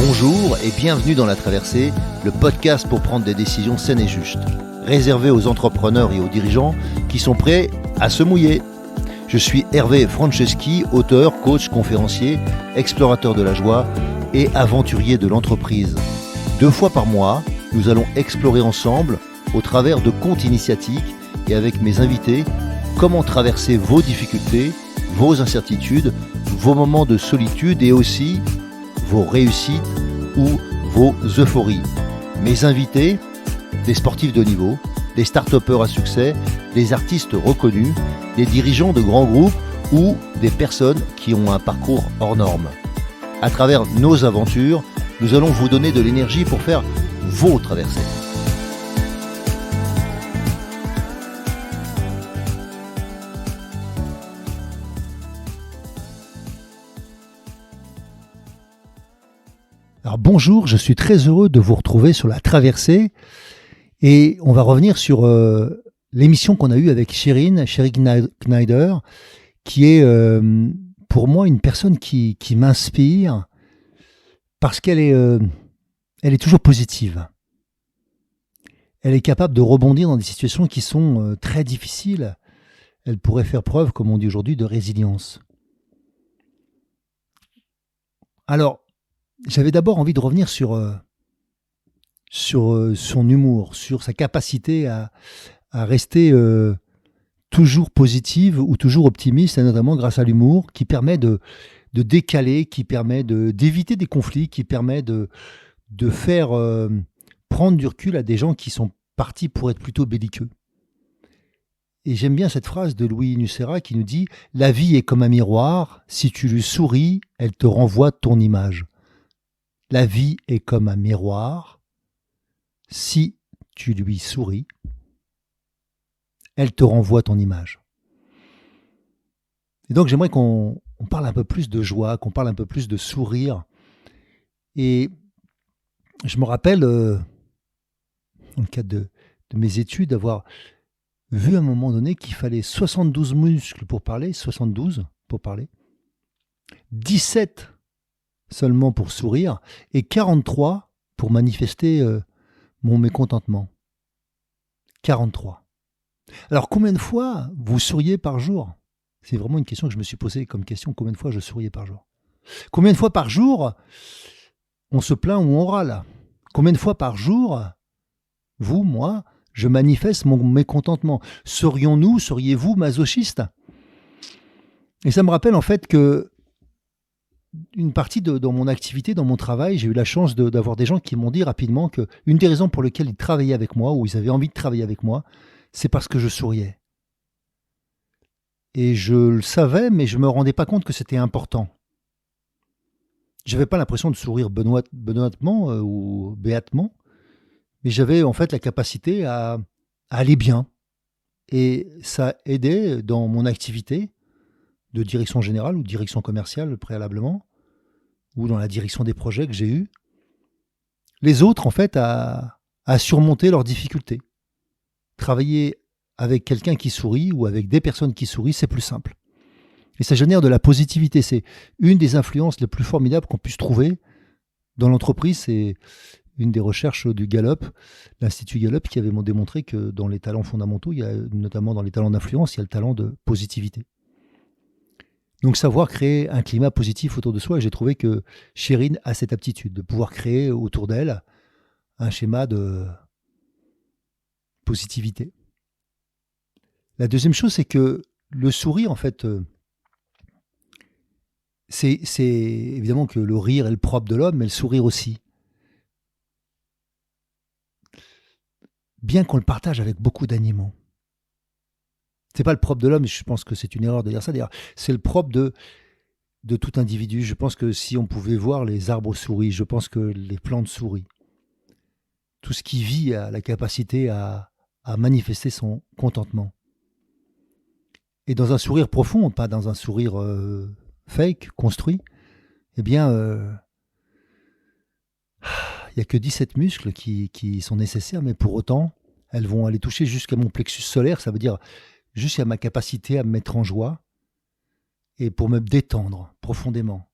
Bonjour et bienvenue dans La Traversée, le podcast pour prendre des décisions saines et justes, réservé aux entrepreneurs et aux dirigeants qui sont prêts à se mouiller. Je suis Hervé Franceschi, auteur, coach, conférencier, explorateur de la joie et aventurier de l'entreprise. 2 fois par mois, nous allons explorer ensemble, au travers de contes initiatiques et avec mes invités, comment traverser vos difficultés, vos incertitudes, vos moments de solitude et aussi vos réussites ou vos euphories. Mes invités, des sportifs de haut niveau, des start-upers à succès, des artistes reconnus, des dirigeants de grands groupes ou des personnes qui ont un parcours hors norme. À travers nos aventures, nous allons vous donner de l'énergie pour faire vos traversées. Alors bonjour, je suis très heureux de vous retrouver sur La Traversée et on va revenir sur l'émission qu'on a eue avec Sherin Gneider, qui est pour moi une personne qui m'inspire parce qu'elle est toujours positive. Elle est capable de rebondir dans des situations qui sont très difficiles. Elle pourrait faire preuve, comme on dit aujourd'hui, de résilience. Alors, j'avais d'abord envie de revenir sur son humour, sur sa capacité à rester toujours positive ou toujours optimiste, et notamment grâce à l'humour, qui permet de décaler, qui permet d'éviter des conflits, qui permet de faire prendre du recul à des gens qui sont partis pour être plutôt belliqueux. Et j'aime bien cette phrase de Louis Nucera qui nous dit « La vie est comme un miroir, si tu lui souris, elle te renvoie ton image. » La vie est comme un miroir, si tu lui souris, elle te renvoie ton image. Et donc j'aimerais qu'on parle un peu plus de joie, qu'on parle un peu plus de sourire. Et je me rappelle, dans le cadre de mes études, avoir vu à un moment donné qu'il fallait 72 muscles pour parler, 72 pour parler, 17 seulement pour sourire, et 43 pour manifester mon mécontentement. 43. Alors, combien de fois vous souriez par jour ? C'est vraiment une question que je me suis posée comme question, combien de fois je souriais par jour ? Combien de fois par jour on se plaint ou on râle ? Combien de fois par jour, vous, moi, je manifeste mon mécontentement ? Seriez-vous masochistes ? Et ça me rappelle en fait que une partie dans mon activité, dans mon travail, j'ai eu la chance d'avoir des gens qui m'ont dit rapidement qu'une des raisons pour lesquelles ils travaillaient avec moi, ou ils avaient envie de travailler avec moi, c'est parce que je souriais. Et je le savais, mais je ne me rendais pas compte que c'était important. Je n'avais pas l'impression de sourire benoîtement ou béatement, mais j'avais en fait la capacité à aller bien. Et ça aidait dans mon activité de direction générale ou direction commerciale préalablement, ou dans la direction des projets que j'ai eus, les autres en fait à surmonter leurs difficultés. Travailler avec quelqu'un qui sourit ou avec des personnes qui sourient, c'est plus simple. Et ça génère de la positivité. C'est une des influences les plus formidables qu'on puisse trouver dans l'entreprise. C'est une des recherches du Gallup, l'Institut Gallup, qui avait démontré que dans les talents fondamentaux, il y a notamment dans les talents d'influence, il y a le talent de positivité. Donc savoir créer un climat positif autour de soi, et j'ai trouvé que Sherin a cette aptitude de pouvoir créer autour d'elle un schéma de positivité. La deuxième chose, c'est que le sourire, en fait, c'est évidemment que le rire est le propre de l'homme, mais le sourire aussi. Bien qu'on le partage avec beaucoup d'animaux. C'est pas le propre de l'homme, je pense que c'est une erreur de dire ça. D'ailleurs, c'est le propre de tout individu. Je pense que si on pouvait voir les arbres souris, je pense que les plantes souris, tout ce qui vit a la capacité à manifester son contentement. Et dans un sourire profond, pas dans un sourire fake, construit, eh bien, il n'y a que 17 muscles qui sont nécessaires, mais pour autant, elles vont aller toucher jusqu'à mon plexus solaire, ça veut dire juste à ma capacité à me mettre en joie et pour me détendre profondément.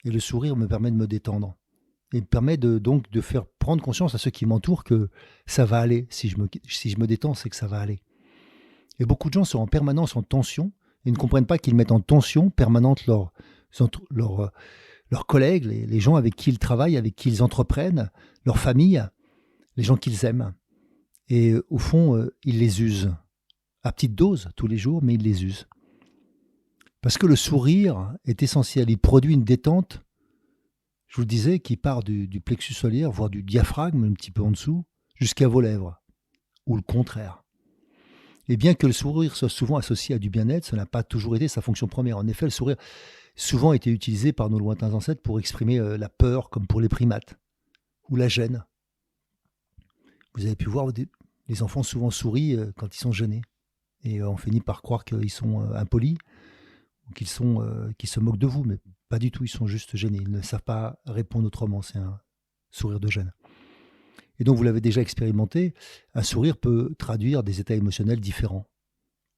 Et le sourire me permet de me détendre. et permet donc de faire prendre conscience à ceux qui m'entourent que ça va aller. Si je me détends, c'est que ça va aller. Et beaucoup de gens sont en permanence en tension et ne comprennent pas qu'ils mettent en tension permanente leurs collègues, les gens avec qui ils travaillent, avec qui ils entreprennent, leur famille, les gens qu'ils aiment. Et au fond, ils les usent. À petite dose, tous les jours, mais ils les usent. Parce que le sourire est essentiel. Il produit une détente, je vous le disais, qui part du plexus solaire, voire du diaphragme, un petit peu en dessous, jusqu'à vos lèvres, ou le contraire. Et bien que le sourire soit souvent associé à du bien-être, ça n'a pas toujours été sa fonction première. En effet, le sourire a souvent été utilisé par nos lointains ancêtres pour exprimer la peur, comme pour les primates, ou la gêne. Vous avez pu voir, les enfants souvent sourient quand ils sont gênés. Et on finit par croire qu'ils sont impolis, ou qu'ils se moquent de vous, mais pas du tout, ils sont juste gênés. Ils ne savent pas répondre autrement, c'est un sourire de gêne. Et donc, vous l'avez déjà expérimenté, un sourire peut traduire des états émotionnels différents.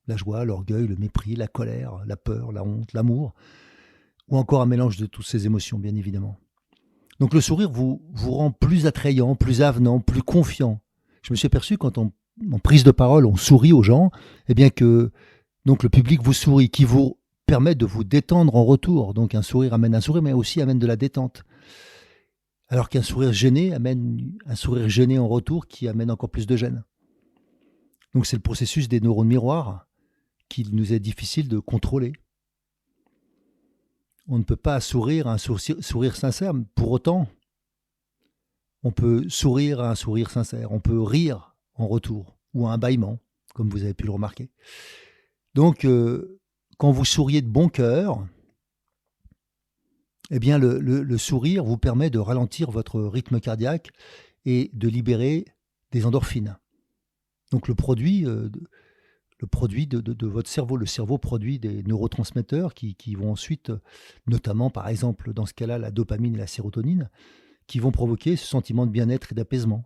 La joie, l'orgueil, le mépris, la colère, la peur, la honte, l'amour, ou encore un mélange de toutes ces émotions, bien évidemment. Donc le sourire vous rend plus attrayant, plus avenant, plus confiant. Je me suis aperçu quand en prise de parole, on sourit aux gens, eh bien que donc le public vous sourit, qui vous permet de vous détendre en retour. Donc un sourire amène un sourire, mais aussi amène de la détente. Alors qu'un sourire gêné amène un sourire gêné en retour qui amène encore plus de gêne. Donc c'est le processus des neurones miroirs qu'il nous est difficile de contrôler. On ne peut pas sourire à un sourire sincère, pour autant, on peut sourire à un sourire sincère, on peut rire en retour, ou à un bâillement, comme vous avez pu le remarquer. Donc, quand vous souriez de bon cœur, eh bien le sourire vous permet de ralentir votre rythme cardiaque et de libérer des endorphines. Donc le produit de votre cerveau, le cerveau produit des neurotransmetteurs qui vont ensuite, notamment par exemple dans ce cas-là la dopamine et la sérotonine, qui vont provoquer ce sentiment de bien-être et d'apaisement.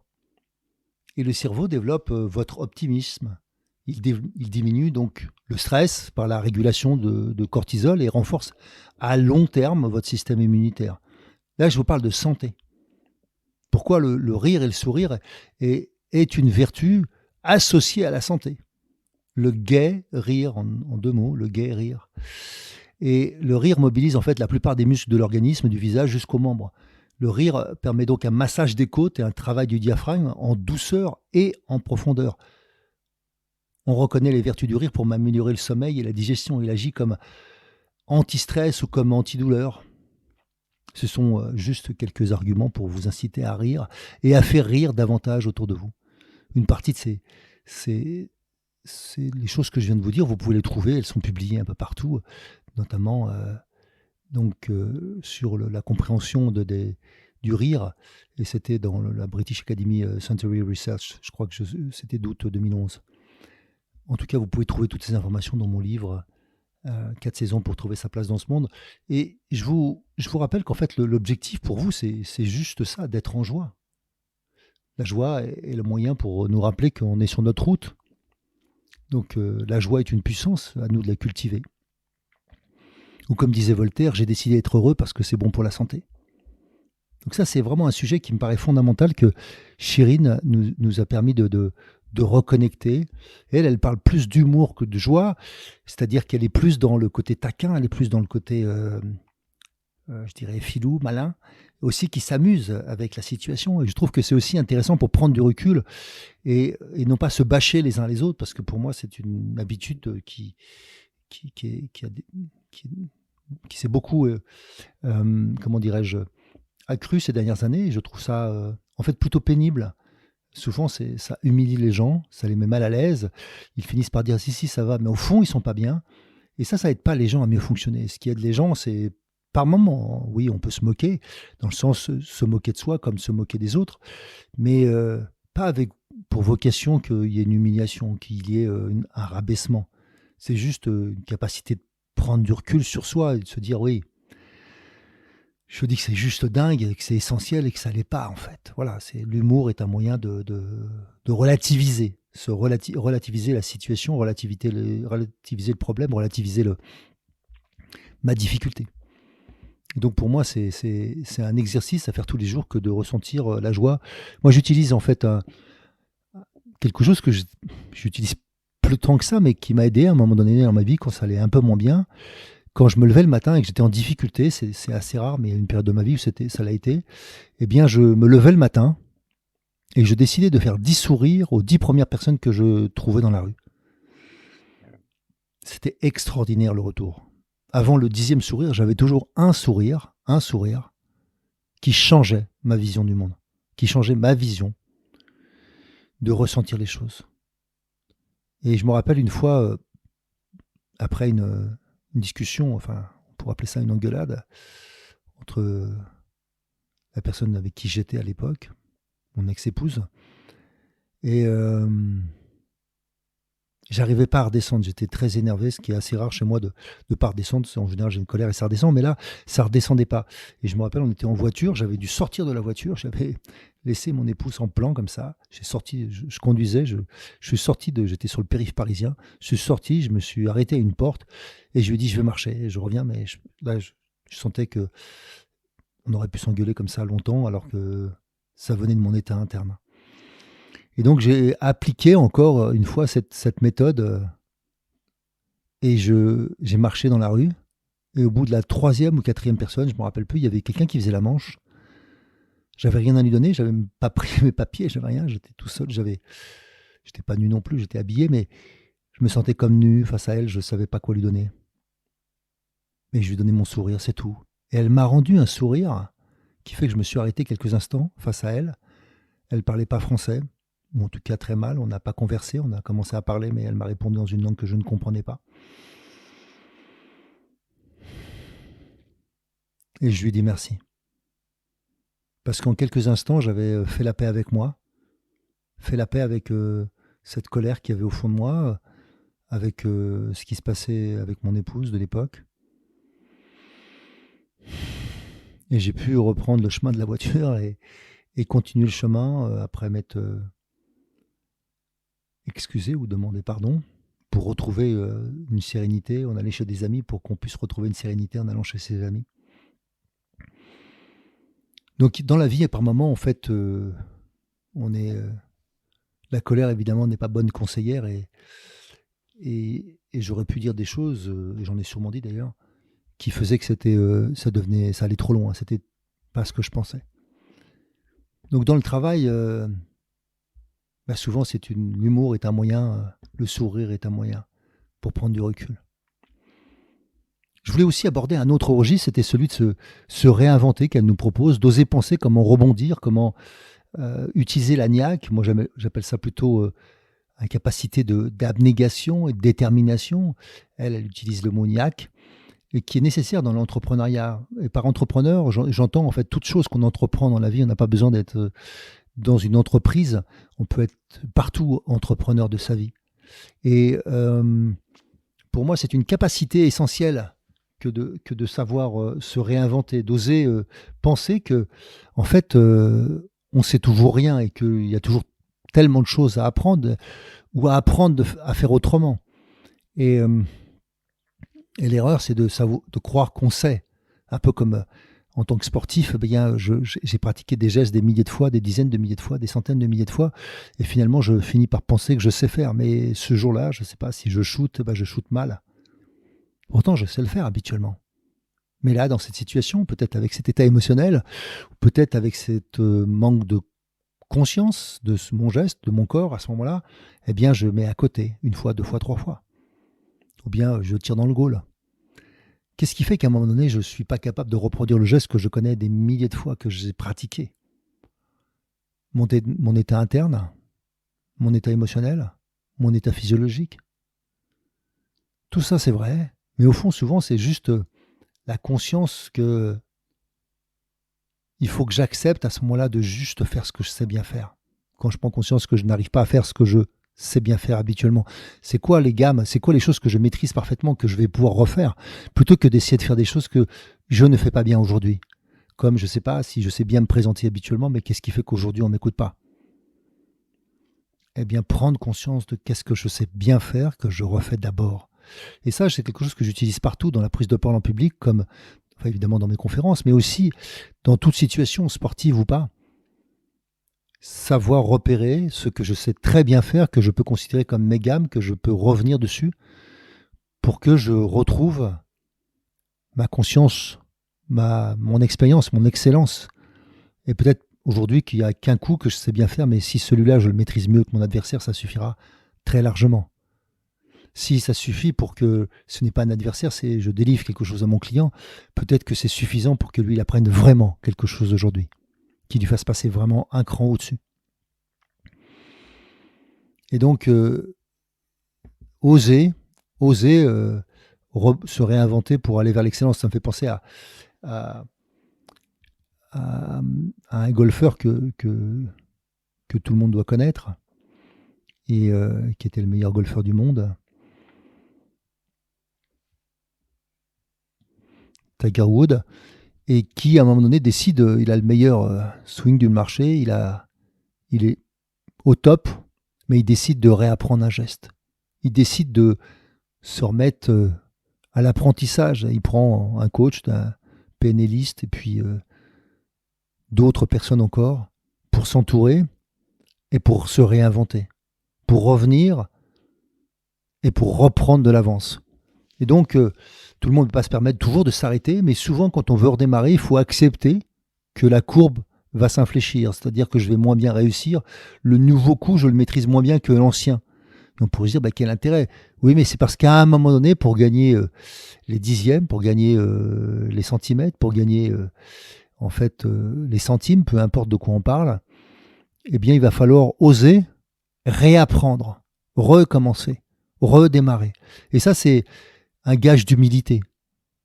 Et le cerveau développe votre optimisme. Il diminue donc le stress par la régulation de cortisol et renforce à long terme votre système immunitaire. Là, je vous parle de santé. Pourquoi le rire et le sourire est une vertu associée à la santé. Le gai rire, en deux mots, le gai rire. Et le rire mobilise en fait la plupart des muscles de l'organisme, du visage jusqu'aux membres. Le rire permet donc un massage des côtes et un travail du diaphragme en douceur et en profondeur. On reconnaît les vertus du rire pour améliorer le sommeil et la digestion. Il agit comme anti-stress ou comme antidouleur. Ce sont juste quelques arguments pour vous inciter à rire et à faire rire davantage autour de vous. Une partie de les choses que je viens de vous dire, vous pouvez les trouver, elles sont publiées un peu partout, notamment sur la compréhension du rire, et c'était dans la British Academy Century Research, je crois que c'était d'août 2011. En tout cas, vous pouvez trouver toutes ces informations dans mon livre 4 saisons pour trouver sa place dans ce monde. Et je vous rappelle qu'en fait, l'objectif pour vous, c'est juste ça, d'être en joie. La joie est le moyen pour nous rappeler qu'on est sur notre route. Donc la joie est une puissance, à nous de la cultiver. Ou comme disait Voltaire, j'ai décidé d'être heureux parce que c'est bon pour la santé. Donc ça, c'est vraiment un sujet qui me paraît fondamental que Chirine nous a permis de reconnecter. Elle parle plus d'humour que de joie, c'est-à-dire qu'elle est plus dans le côté taquin, elle est plus dans le côté, je dirais, filou, malin, aussi qui s'amuse avec la situation. Et je trouve que c'est aussi intéressant pour prendre du recul et non pas se bâcher les uns les autres, parce que pour moi, c'est une habitude qui s'est beaucoup, comment dirais-je, accrue ces dernières années. Et je trouve ça, en fait, plutôt pénible. Souvent, ça humilie les gens, ça les met mal à l'aise. Ils finissent par dire si, ça va, mais au fond, ils sont pas bien. Et ça aide pas les gens à mieux fonctionner. Ce qui aide les gens, c'est par moments, oui, on peut se moquer, dans le sens se moquer de soi comme se moquer des autres, mais pas avec pour vocation qu'il y ait une humiliation, qu'il y ait un rabaissement. C'est juste une capacité de prendre du recul sur soi et de se dire oui, je dis que c'est juste dingue, et que c'est essentiel et que ça l'est pas en fait. Voilà, l'humour est un moyen de relativiser, relativiser la situation, relativiser le problème, relativiser ma difficulté. Et donc pour moi, c'est un exercice à faire tous les jours que de ressentir la joie. Moi, j'utilise en fait quelque chose que j'utilise plus tant que ça, mais qui m'a aidé à un moment donné dans ma vie quand ça allait un peu moins bien. Quand je me levais le matin et que j'étais en difficulté, c'est assez rare, mais il y a une période de ma vie où ça l'a été, eh bien je me levais le matin et je décidais de faire 10 sourires aux 10 premières personnes que je trouvais dans la rue. C'était extraordinaire le retour. Avant le 10e sourire, j'avais toujours un sourire qui changeait ma vision du monde, qui changeait ma vision de ressentir les choses. Et je me rappelle une fois, après une discussion, enfin, on pourrait appeler ça une engueulade, entre la personne avec qui j'étais à l'époque, mon ex-épouse, et j'arrivais pas à redescendre. J'étais très énervé, ce qui est assez rare chez moi de ne pas redescendre. En général, j'ai une colère et ça redescend, mais là, ça redescendait pas. Et je me rappelle, on était en voiture, j'avais dû sortir de la voiture, j'avais laissé mon épouse en plan comme ça. J'ai sorti, je conduisais, je suis sorti j'étais sur le périph' parisien. Je suis sorti, je me suis arrêté à une porte et je lui ai dit, je vais marcher. Et je reviens, mais là, je sentais que on aurait pu s'engueuler comme ça longtemps, alors que ça venait de mon état interne. Et donc j'ai appliqué encore une fois cette méthode et j'ai marché dans la rue. Et au bout de la 3e ou 4e personne, je ne me rappelle plus, il y avait quelqu'un qui faisait la manche. J'avais rien à lui donner, j'avais même pas pris mes papiers, j'avais rien, j'étais tout seul, j'étais pas nu non plus, j'étais habillé, mais je me sentais comme nu face à elle, je ne savais pas quoi lui donner. Mais je lui donnais mon sourire, c'est tout. Et elle m'a rendu un sourire qui fait que je me suis arrêté quelques instants face à elle. Elle parlait pas français, ou en tout cas très mal, on n'a pas conversé, on a commencé à parler, mais elle m'a répondu dans une langue que je ne comprenais pas. Et je lui ai dit merci. Parce qu'en quelques instants, j'avais fait la paix avec moi, fait la paix avec cette colère qu'il y avait au fond de moi, avec ce qui se passait avec mon épouse de l'époque. Et j'ai pu reprendre le chemin de la voiture et continuer le chemin après m'être excusé ou demandé pardon pour retrouver une sérénité. On allait chez des amis pour qu'on puisse retrouver une sérénité en allant chez ses amis. Donc dans la vie, par moments, en fait, on est la colère évidemment n'est pas bonne conseillère et j'aurais pu dire des choses, et j'en ai sûrement dit d'ailleurs, qui faisaient que ça allait trop loin. C'était pas ce que je pensais. Donc dans le travail, souvent l'humour est un moyen, le sourire est un moyen pour prendre du recul. Je voulais aussi aborder un autre registre, c'était celui de se réinventer qu'elle nous propose, d'oser penser comment rebondir, comment utiliser la niaque. Moi, j'appelle ça plutôt une capacité d'abnégation et de détermination. Elle utilise le mot niaque, et qui est nécessaire dans l'entrepreneuriat. Et par entrepreneur, j'entends en fait toute chose qu'on entreprend dans la vie. On n'a pas besoin d'être dans une entreprise. On peut être partout entrepreneur de sa vie. Et pour moi, c'est une capacité essentielle que de savoir se réinventer, d'oser penser que, en fait, on sait toujours rien et qu'il y a toujours tellement de choses à apprendre ou à apprendre à faire autrement. Et l'erreur, c'est de croire qu'on sait. Un peu comme en tant que sportif, j'ai pratiqué des gestes des milliers de fois, des dizaines de milliers de fois, des centaines de milliers de fois. Et finalement, je finis par penser que je sais faire. Mais ce jour-là, je ne sais pas, si je shoote, je shoote mal. Pourtant, je sais le faire habituellement. Mais là, dans cette situation, peut-être avec cet état émotionnel, peut-être avec cette manque de conscience de mon geste, de mon corps, à ce moment-là, eh bien, je mets à côté, une fois, 2 fois, 3 fois. Ou bien, je tire dans le goal. Qu'est-ce qui fait qu'à un moment donné, je ne suis pas capable de reproduire le geste que je connais des milliers de fois que j'ai pratiqué? Mon état interne, mon état émotionnel, mon état physiologique. Tout ça, c'est vrai, mais au fond, souvent, c'est juste la conscience que il faut que j'accepte à ce moment-là de juste faire ce que je sais bien faire. Quand je prends conscience que je n'arrive pas à faire ce que je sais bien faire habituellement, c'est quoi les gammes, c'est quoi les choses que je maîtrise parfaitement, que je vais pouvoir refaire, plutôt que d'essayer de faire des choses que je ne fais pas bien aujourd'hui. Comme je ne sais pas si je sais bien me présenter habituellement, mais qu'est-ce qui fait qu'aujourd'hui on ne m'écoute pas? Eh bien, prendre conscience de qu'est-ce que je sais bien faire, que je refais d'abord. Et ça, c'est quelque chose que j'utilise partout dans la prise de parole en public, comme enfin évidemment dans mes conférences, mais aussi dans toute situation, sportive ou pas, savoir repérer ce que je sais très bien faire, que je peux considérer comme mes gammes, que je peux revenir dessus pour que je retrouve ma conscience, mon expérience, mon excellence. Et peut-être aujourd'hui qu'il n'y a qu'un coup que je sais bien faire, mais si celui-là je le maîtrise mieux que mon adversaire, ça suffira très largement. Si ça suffit pour que ce n'est pas un adversaire, c'est je délivre quelque chose à mon client, peut-être que c'est suffisant pour que lui il apprenne vraiment quelque chose aujourd'hui, qui lui fasse passer vraiment un cran au-dessus. Et donc, oser, oser se réinventer pour aller vers l'excellence. Ça me fait penser à, à un golfeur que tout le monde doit connaître et qui était le meilleur golfeur du monde, Tiger Woods, et qui à un moment donné décide, il a le meilleur swing du marché, il est au top, mais il décide de réapprendre un geste. Il décide de se remettre à l'apprentissage. Il prend un coach, un PNListe et puis d'autres personnes encore pour s'entourer et pour se réinventer, pour revenir et pour reprendre de l'avance. Et donc, tout le monde ne peut pas se permettre toujours de s'arrêter, mais souvent, quand on veut redémarrer, il faut accepter que la courbe va s'infléchir, c'est-à-dire que je vais moins bien réussir. Le nouveau coup, je le maîtrise moins bien que l'ancien. Et on pourrait se dire, quel intérêt? Oui, mais c'est parce qu'à un moment donné, pour gagner les dixièmes, pour gagner les centimètres, pour gagner les centimes, peu importe de quoi on parle, eh bien, il va falloir oser réapprendre, recommencer, redémarrer. Et ça, c'est un gage d'humilité.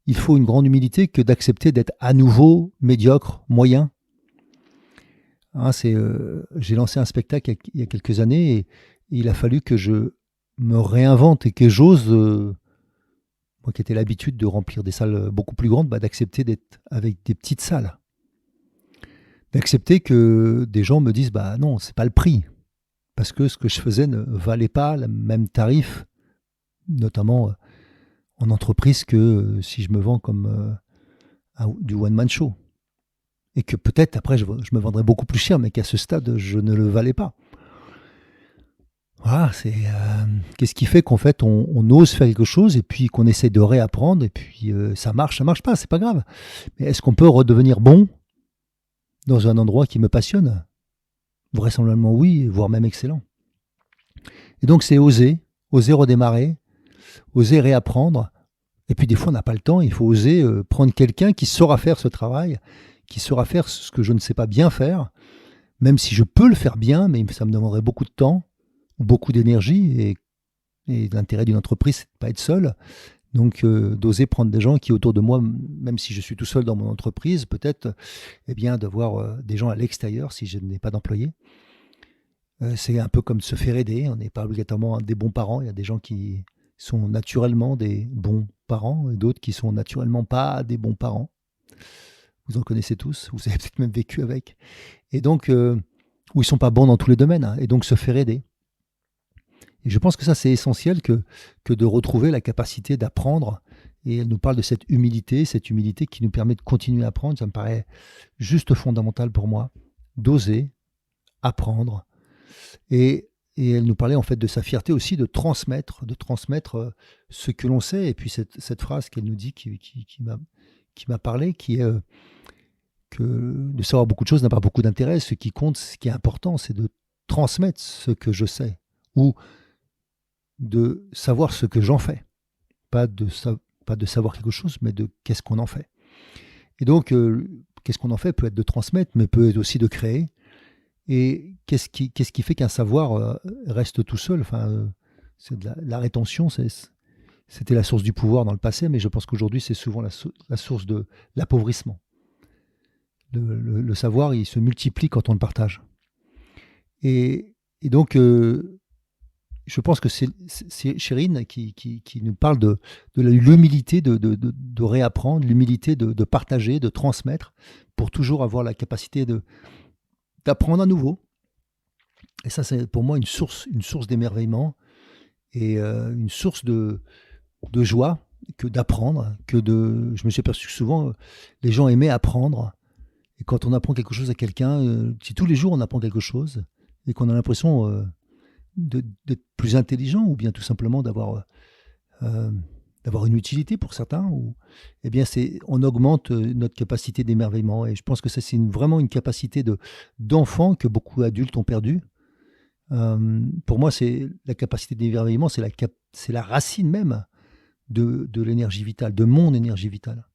Il faut une grande humilité que d'accepter d'être à nouveau médiocre, moyen. Hein, j'ai lancé un spectacle il y a quelques années et il a fallu que je me réinvente et que j'ose, moi qui étais l'habitude de remplir des salles beaucoup plus grandes, d'accepter d'être avec des petites salles. D'accepter que des gens me disent non, c'est pas le prix. Parce que ce que je faisais ne valait pas le même tarif, notamment en entreprise, que si je me vends comme du one-man show. Et que peut-être après je me vendrais beaucoup plus cher, mais qu'à ce stade, je ne le valais pas. Voilà, qu'est-ce qui fait qu'en fait on ose faire quelque chose et puis qu'on essaie de réapprendre et puis ça marche pas, c'est pas grave. Mais est-ce qu'on peut redevenir bon dans un endroit qui me passionne? Vraisemblablement oui, voire même excellent. Et donc c'est oser redémarrer, oser réapprendre. Et puis des fois on n'a pas le temps, il faut oser prendre quelqu'un qui saura faire ce travail, qui saura faire ce que je ne sais pas bien faire, même si je peux le faire bien, mais ça me demanderait beaucoup de temps, beaucoup d'énergie, et l'intérêt d'une entreprise, c'est de ne pas être seul. Donc d'oser prendre des gens qui autour de moi, même si je suis tout seul dans mon entreprise, peut-être d'avoir des gens à l'extérieur si je n'ai pas d'employés. C'est un peu comme se faire aider, on n'est pas obligatoirement des bons parents, il y a des gens qui sont naturellement des bons parents et d'autres qui sont naturellement pas des bons parents. Vous en connaissez tous, vous avez peut-être même vécu avec. Et donc, où ils sont pas bons dans tous les domaines, hein, et donc se faire aider. Et je pense que ça, c'est essentiel que de retrouver la capacité d'apprendre. Et elle nous parle de cette humilité qui nous permet de continuer à apprendre. Ça me paraît juste fondamental pour moi, d'oser apprendre. Et elle nous parlait en fait de sa fierté aussi de transmettre ce que l'on sait. Et puis cette phrase qu'elle nous dit qui m'a parlé, qui est que de savoir beaucoup de choses n'a pas beaucoup d'intérêt. Ce qui compte, ce qui est important, c'est de transmettre ce que je sais ou de savoir ce que j'en fais. Pas de savoir quelque chose, mais de qu'est-ce qu'on en fait. Et donc, qu'est-ce qu'on en fait peut être de transmettre, mais peut être aussi de créer. Et qu'est-ce qui fait qu'un savoir reste tout seul? C'est de la rétention, c'était la source du pouvoir dans le passé, mais je pense qu'aujourd'hui, c'est souvent la source de l'appauvrissement. Le savoir, il se multiplie quand on le partage. Et donc, je pense que c'est Chérine qui nous parle de l'humilité de réapprendre, l'humilité de partager, de transmettre, pour toujours avoir la capacité d'apprendre à nouveau. Et ça, c'est pour moi une source d'émerveillement et une source de joie que d'apprendre, je me suis aperçu que souvent, les gens aimaient apprendre. Et quand on apprend quelque chose à quelqu'un, si tous les jours on apprend quelque chose, et qu'on a l'impression d'être plus intelligent, ou bien tout simplement euh, d'avoir une utilité pour certains, eh bien on augmente notre capacité d'émerveillement. Et je pense que ça, c'est vraiment une capacité d'enfant que beaucoup d'adultes ont perdu. Pour moi, c'est la capacité d'émerveillement, c'est la racine même de l'énergie vitale, de mon énergie vitale.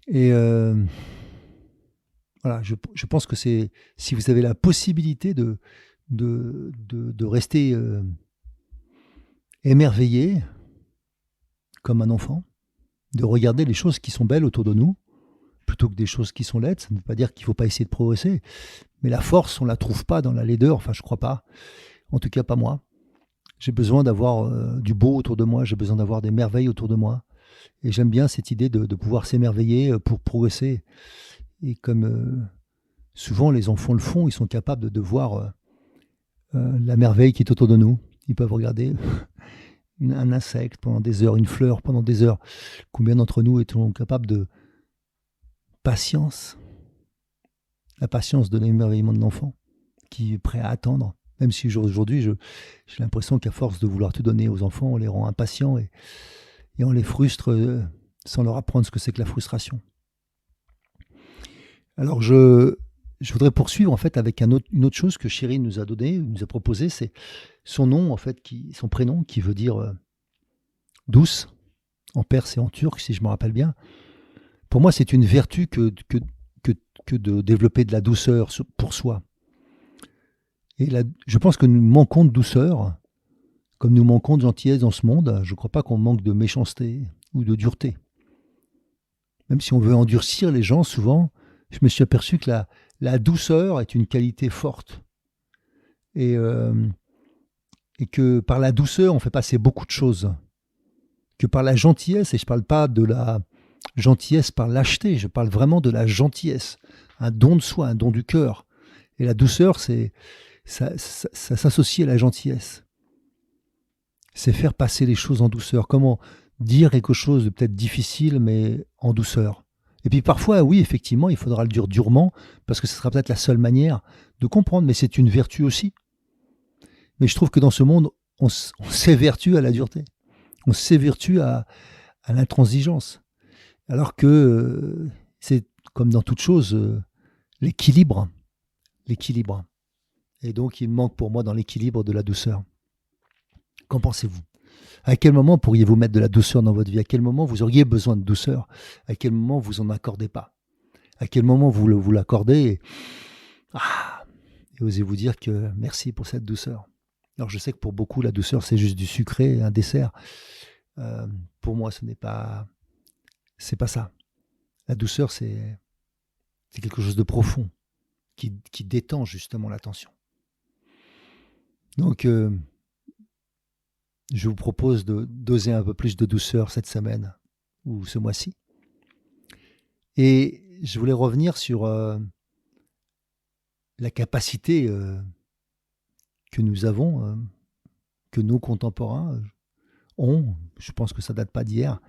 Et voilà, je pense que si vous avez la possibilité de rester émerveillé comme un enfant, de regarder les choses qui sont belles autour de nous, plutôt que des choses qui sont laides. Ça ne veut pas dire qu'il ne faut pas essayer de progresser, mais la force, on ne la trouve pas dans la laideur, enfin je ne crois pas, en tout cas pas moi. J'ai besoin d'avoir du beau autour de moi, j'ai besoin d'avoir des merveilles autour de moi, et j'aime bien cette idée de pouvoir s'émerveiller pour progresser. Et comme souvent les enfants le font, ils sont capables de voir la merveille qui est autour de nous. Ils peuvent regarder un insecte pendant des heures, une fleur pendant des heures. Combien d'entre nous sont capables de patience, la patience de l'émerveillement de l'enfant, qui est prêt à attendre, même si aujourd'hui j'ai l'impression qu'à force de vouloir tout donner aux enfants, on les rend impatients et on les frustre sans leur apprendre ce que c'est que la frustration. Alors je voudrais poursuivre en fait avec une autre chose que Chéri nous a proposé, c'est son nom en fait, son prénom qui veut dire douce en perse et en turc, si je me rappelle bien. Pour moi, c'est une vertu que de développer de la douceur pour soi. Et je pense que nous manquons de douceur, comme nous manquons de gentillesse dans ce monde. Je ne crois pas qu'on manque de méchanceté ou de dureté. Même si on veut endurcir les gens, souvent, je me suis aperçu que la douceur est une qualité forte. Et que par la douceur, on fait passer beaucoup de choses. Que par la gentillesse, et je ne parle pas de la gentillesse par lâcheté, je parle vraiment de la gentillesse, un don de soi, un don du cœur. Et la douceur, ça s'associe à la gentillesse. C'est faire passer les choses en douceur. Comment dire quelque chose de peut-être difficile, mais en douceur. Et puis parfois, oui, effectivement, il faudra le dire durement, parce que ce sera peut-être la seule manière de comprendre, mais c'est une vertu aussi. Mais je trouve que dans ce monde, on s'évertue à la dureté. On s'évertue à l'intransigeance. Alors que c'est, comme dans toute chose, l'équilibre. L'équilibre. Et donc, il manque pour moi dans l'équilibre de la douceur. Qu'en pensez-vous ? À quel moment pourriez-vous mettre de la douceur dans votre vie ? À quel moment vous auriez besoin de douceur ? À quel moment vous n'en accordez pas ? À quel moment vous l'accordez et osez-vous dire que merci pour cette douceur. Alors je sais que pour beaucoup, la douceur, c'est juste du sucré, un dessert. Pour moi, c'est pas ça. La douceur, c'est quelque chose de profond qui détend justement l'attention. Donc, je vous propose d'oser un peu plus de douceur cette semaine ou ce mois-ci. Et je voulais revenir sur la capacité que nous avons, que nos contemporains ont, je pense que ça date pas d'hier,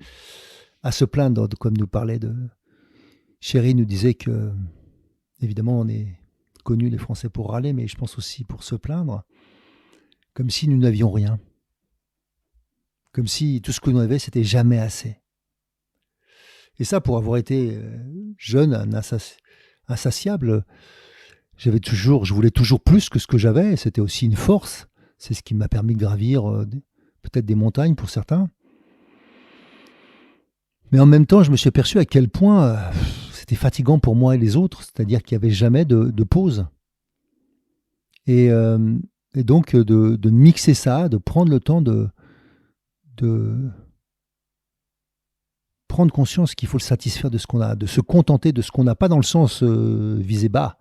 à se plaindre, comme nous parlait Chéri nous disait que, évidemment, on est connus les Français pour râler, mais je pense aussi pour se plaindre, comme si nous n'avions rien. Comme si tout ce que nous avions, c'était jamais assez. Et ça, pour avoir été jeune, insatiable, je voulais toujours plus que ce que j'avais. C'était aussi une force. C'est ce qui m'a permis de gravir peut-être des montagnes pour certains. Mais en même temps, je me suis aperçu à quel point c'était fatigant pour moi et les autres. C'est-à-dire qu'il n'y avait jamais de pause. Et donc, de mixer ça, de prendre le temps de prendre conscience qu'il faut le satisfaire de ce qu'on a, de se contenter de ce qu'on n'a, pas dans le sens viser bas,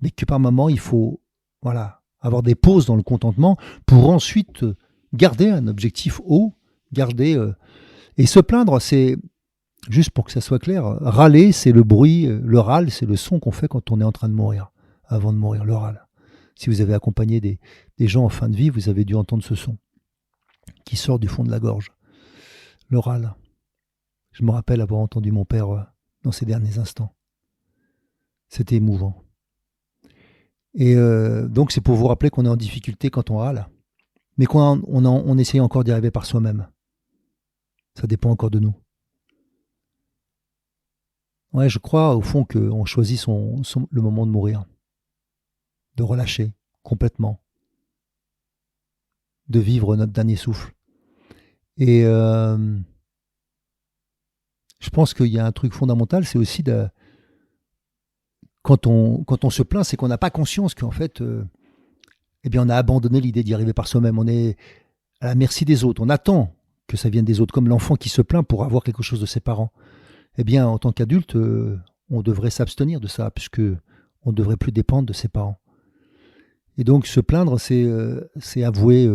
mais que par moment il faut avoir des pauses dans le contentement pour ensuite garder un objectif haut, et se plaindre, c'est juste pour que ça soit clair, râler c'est le bruit, le râle c'est le son qu'on fait quand on est en train de mourir, avant de mourir, le râle. Si vous avez accompagné des gens en fin de vie, vous avez dû entendre ce son qui sort du fond de la gorge. l'oral. Je me rappelle avoir entendu mon père dans ces derniers instants. C'était émouvant. Et donc c'est pour vous rappeler qu'on est en difficulté quand on râle, mais on essaye encore d'y arriver par soi-même. Ça dépend encore de nous. Ouais, je crois au fond qu'on choisit le moment de mourir, de relâcher complètement, de vivre notre dernier souffle. Et je pense qu'il y a un truc fondamental, c'est aussi quand on se plaint, c'est qu'on n'a pas conscience qu'en fait, eh bien, on a abandonné l'idée d'y arriver par soi-même. On est à la merci des autres. On attend que ça vienne des autres, comme l'enfant qui se plaint pour avoir quelque chose de ses parents. Eh bien, en tant qu'adulte, on devrait s'abstenir de ça, puisque on ne devrait plus dépendre de ses parents. Et donc, se plaindre, c'est avouer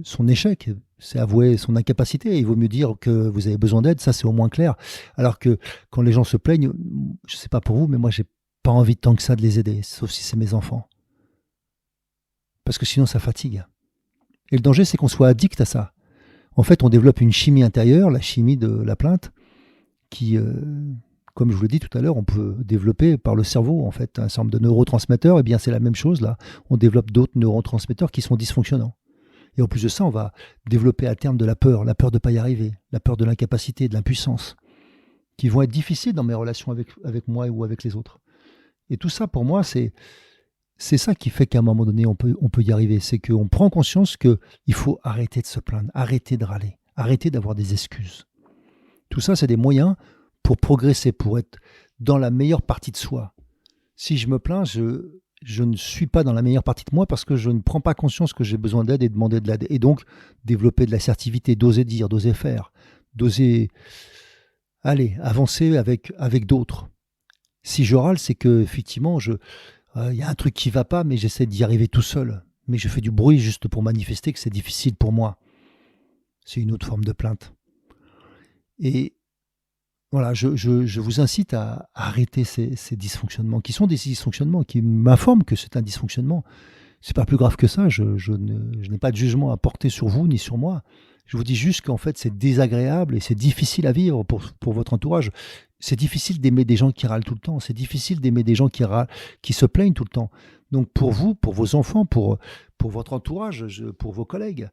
son échec, c'est avouer son incapacité. Il vaut mieux dire que vous avez besoin d'aide, ça c'est au moins clair. Alors que quand les gens se plaignent, je ne sais pas pour vous, mais moi, j'ai pas envie tant que ça de les aider, sauf si c'est mes enfants. Parce que sinon, ça fatigue. Et le danger, c'est qu'on soit addict à ça. En fait, on développe une chimie intérieure, la chimie de la plainte, qui, comme je vous l'ai dit tout à l'heure, on peut développer par le cerveau, en fait, un certain nombre de neurotransmetteurs. Eh bien, c'est la même chose, là. On développe d'autres neurotransmetteurs qui sont dysfonctionnants. Et en plus de ça, on va développer à terme de la peur de ne pas y arriver, la peur de l'incapacité, de l'impuissance, qui vont être difficiles dans mes relations avec moi ou avec les autres. Et tout ça, pour moi, c'est ça qui fait qu'à un moment donné, on peut y arriver. C'est qu'on prend conscience qu'il faut arrêter de se plaindre, arrêter de râler, arrêter d'avoir des excuses. Tout ça, c'est des moyens pour progresser, pour être dans la meilleure partie de soi. Si je me plains, je ne suis pas dans la meilleure partie de moi parce que je ne prends pas conscience que j'ai besoin d'aide et demander de l'aide. Et donc, développer de l'assertivité, d'oser dire, d'oser faire, d'oser avancer avec d'autres. Si je râle, c'est que effectivement, y a un truc qui ne va pas, mais j'essaie d'y arriver tout seul. Mais je fais du bruit juste pour manifester que c'est difficile pour moi. C'est une autre forme de plainte. Et voilà, je vous incite à arrêter ces dysfonctionnements, qui sont des dysfonctionnements, qui m'informent que c'est un dysfonctionnement. C'est pas plus grave que ça, je n'ai pas de jugement à porter sur vous ni sur moi. Je vous dis juste qu'en fait c'est désagréable et c'est difficile à vivre pour votre entourage. C'est difficile d'aimer des gens qui râlent tout le temps, c'est difficile d'aimer des gens qui se plaignent tout le temps. Donc pour vous, pour vos enfants, pour votre entourage, pour vos collègues,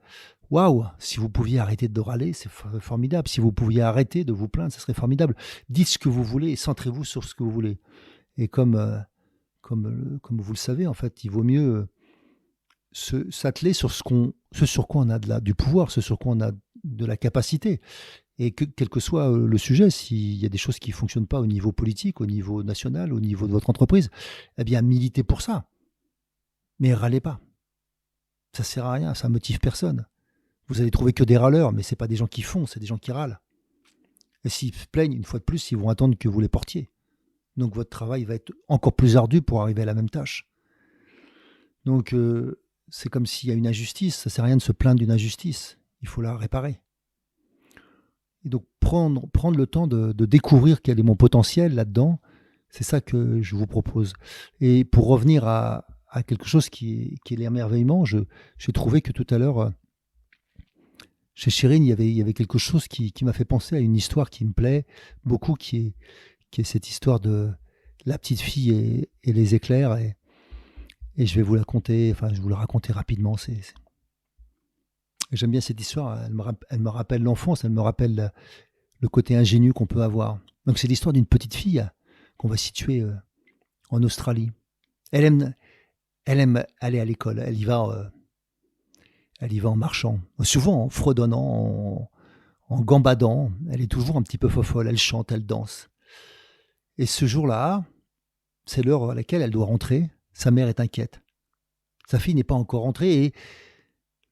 waouh, si vous pouviez arrêter de râler, c'est formidable. Si vous pouviez arrêter de vous plaindre, ce serait formidable. Dites ce que vous voulez et centrez-vous sur ce que vous voulez. Et comme vous le savez, en fait, il vaut mieux s'atteler sur ce sur quoi on a du pouvoir, ce sur quoi on a de la capacité. Et quel que soit le sujet, s'il y a des choses qui ne fonctionnent pas au niveau politique, au niveau national, au niveau de votre entreprise, eh bien, militez pour ça. Mais râlez pas. Ça ne sert à rien, ça ne motive personne. Vous allez trouver que des râleurs, mais ce n'est pas des gens qui font, c'est des gens qui râlent. Et s'ils se plaignent, une fois de plus, ils vont attendre que vous les portiez. Donc votre travail va être encore plus ardu pour arriver à la même tâche. Donc c'est comme s'il y a une injustice, ça ne sert à rien de se plaindre d'une injustice, il faut la réparer. Et donc prendre le temps de découvrir quel est mon potentiel là-dedans, c'est ça que je vous propose. Et pour revenir à quelque chose qui est l'émerveillement, j'ai trouvé que tout à l'heure, chez Chérine, il y avait quelque chose qui m'a fait penser à une histoire qui me plaît beaucoup, qui est cette histoire de la petite fille et les éclairs. Et je vais vous la conter, enfin je vous la raconter rapidement. J'aime bien cette histoire, elle me rappelle l'enfance, elle me rappelle le côté ingénu qu'on peut avoir. Donc c'est l'histoire d'une petite fille qu'on va situer en Australie. Elle aime aller à l'école, elle y va en marchant, souvent en fredonnant, en gambadant, elle est toujours un petit peu fofolle, elle chante, elle danse. Et ce jour-là, c'est l'heure à laquelle elle doit rentrer, sa mère est inquiète. Sa fille n'est pas encore rentrée et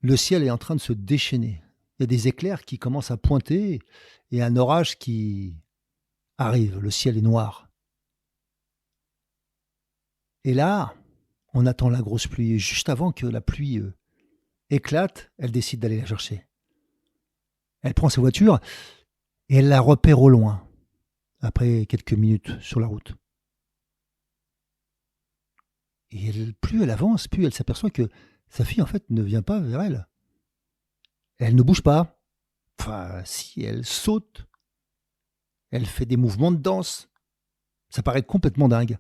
le ciel est en train de se déchaîner. Il y a des éclairs qui commencent à pointer et un orage qui arrive. Le ciel est noir. Et là, on attend la grosse pluie. Et juste avant que la pluie éclate, elle décide d'aller la chercher. Elle prend sa voiture et elle la repère au loin, après quelques minutes sur la route. Et plus elle avance, plus elle s'aperçoit que sa fille, en fait, ne vient pas vers elle. Elle ne bouge pas. Enfin, si, elle saute, elle fait des mouvements de danse. Ça paraît complètement dingue.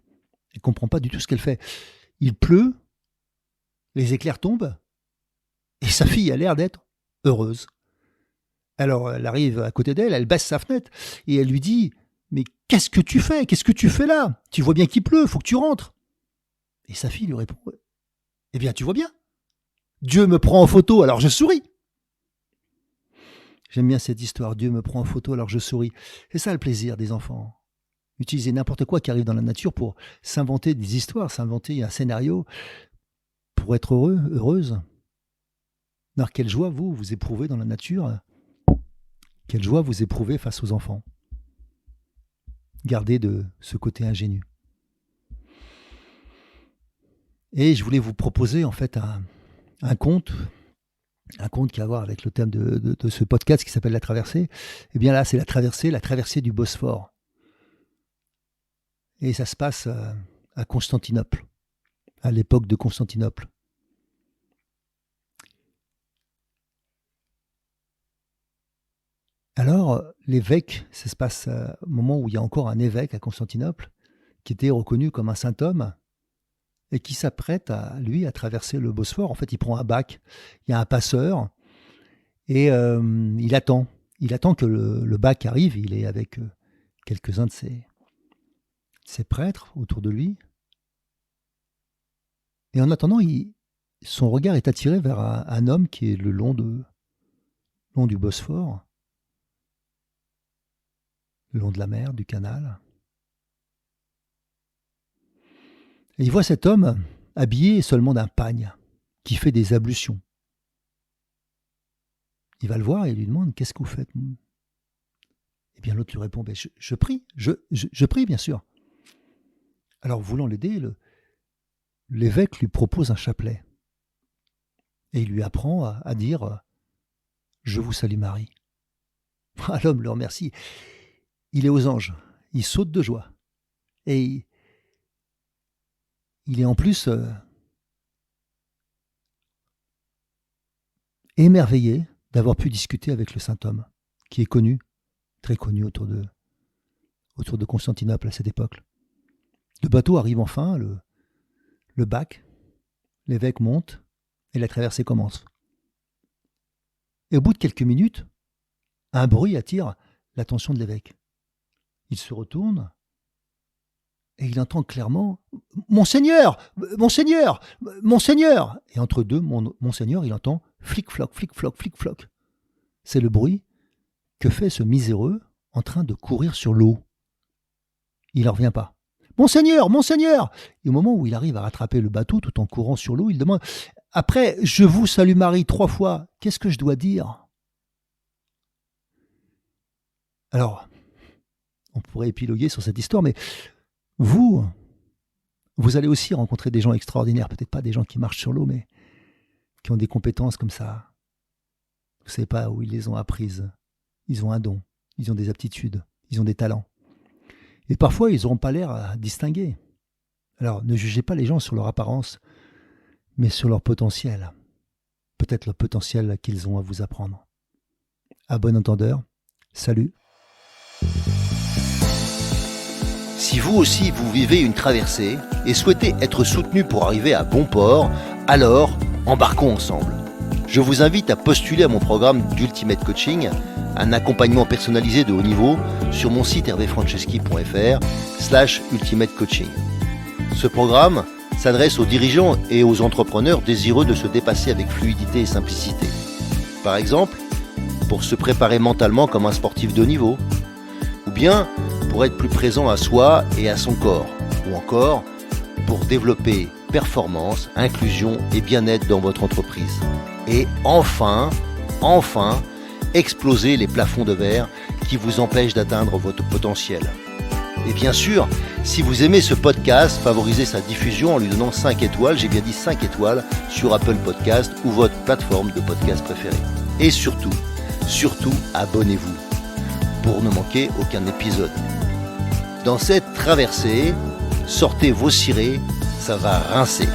Elle ne comprend pas du tout ce qu'elle fait. Il pleut, les éclairs tombent, et sa fille a l'air d'être heureuse. Alors, elle arrive à côté d'elle, elle baisse sa fenêtre, et elle lui dit « Mais qu'est-ce que tu fais ? Qu'est-ce que tu fais là ? Tu vois bien qu'il pleut, faut que tu rentres. » Et sa fille lui répond « Eh bien, tu vois bien. Dieu me prend en photo, alors je souris. » J'aime bien cette histoire, Dieu me prend en photo, alors je souris. C'est ça le plaisir des enfants. Utiliser n'importe quoi qui arrive dans la nature pour s'inventer des histoires, s'inventer un scénario pour être heureux, heureuse. Alors, quelle joie vous éprouvez dans la nature? Quelle joie vous éprouvez face aux enfants? Gardez de ce côté ingénu. Et je voulais vous proposer en fait un conte qui a à voir avec le thème de ce podcast qui s'appelle La Traversée. Eh bien là, c'est la traversée du Bosphore. Et ça se passe à Constantinople, à l'époque de Constantinople. Alors, l'évêque, ça se passe au moment où il y a encore un évêque à Constantinople, qui était reconnu comme un saint homme, et qui s'apprête à traverser le Bosphore. En fait, il prend un bac, il y a un passeur, et il attend. Il attend que le bac arrive, il est avec quelques-uns de ses prêtres autour de lui. Et en attendant, son regard est attiré vers un homme qui est le long du Bosphore, le long de la mer, du canal. Et il voit cet homme habillé seulement d'un pagne, qui fait des ablutions. Il va le voir et il lui demande « Qu'est-ce que vous faites ?» Eh bien l'autre lui répond « Je prie, je prie bien sûr. » Alors voulant l'aider, l'évêque lui propose un chapelet. Et il lui apprend à dire « Je vous salue Marie ». L'homme le remercie. Il est aux anges, il saute de joie. Et il est en plus émerveillé d'avoir pu discuter avec le saint homme, qui est connu, très connu autour de Constantinople à cette époque. Le bateau arrive enfin, le bac, l'évêque monte et la traversée commence. Et au bout de quelques minutes, un bruit attire l'attention de l'évêque. Il se retourne et il entend clairement « Monseigneur, Monseigneur, Monseigneur !» Et entre deux, Monseigneur, il entend « flic-floc, flic-floc, flic-floc ». C'est le bruit que fait ce miséreux en train de courir sur l'eau. Il n'en revient pas. « Monseigneur, Monseigneur !» Et au moment où il arrive à rattraper le bateau tout en courant sur l'eau, il demande « Après, je vous salue Marie 3 fois, qu'est-ce que je dois dire ?» Alors, on pourrait épiloguer sur cette histoire, mais vous allez aussi rencontrer des gens extraordinaires, peut-être pas des gens qui marchent sur l'eau, mais qui ont des compétences comme ça. Vous ne savez pas où ils les ont apprises. Ils ont un don, ils ont des aptitudes, ils ont des talents. Et parfois, ils n'auront pas l'air distingués. Alors, ne jugez pas les gens sur leur apparence, mais sur leur potentiel. Peut-être le potentiel qu'ils ont à vous apprendre. À bon entendeur, salut. Si vous aussi vous vivez une traversée et souhaitez être soutenu pour arriver à bon port, alors embarquons ensemble. Je vous invite à postuler à mon programme d'Ultimate Coaching, un accompagnement personnalisé de haut niveau sur mon site hervéfranceschi.fr/Ultimate Coaching. Ce programme s'adresse aux dirigeants et aux entrepreneurs désireux de se dépasser avec fluidité et simplicité. Par exemple, pour se préparer mentalement comme un sportif de haut niveau, ou bien pour être plus présent à soi et à son corps, ou encore pour développer performance, inclusion et bien-être dans votre entreprise. Et enfin, exploser les plafonds de verre qui vous empêchent d'atteindre votre potentiel. Et bien sûr, si vous aimez ce podcast, favorisez sa diffusion en lui donnant 5 étoiles, j'ai bien dit 5 étoiles, sur Apple Podcast ou votre plateforme de podcast préférée. Et surtout, abonnez-vous pour ne manquer aucun épisode. Dans cette traversée, sortez vos cirés, ça va rincer.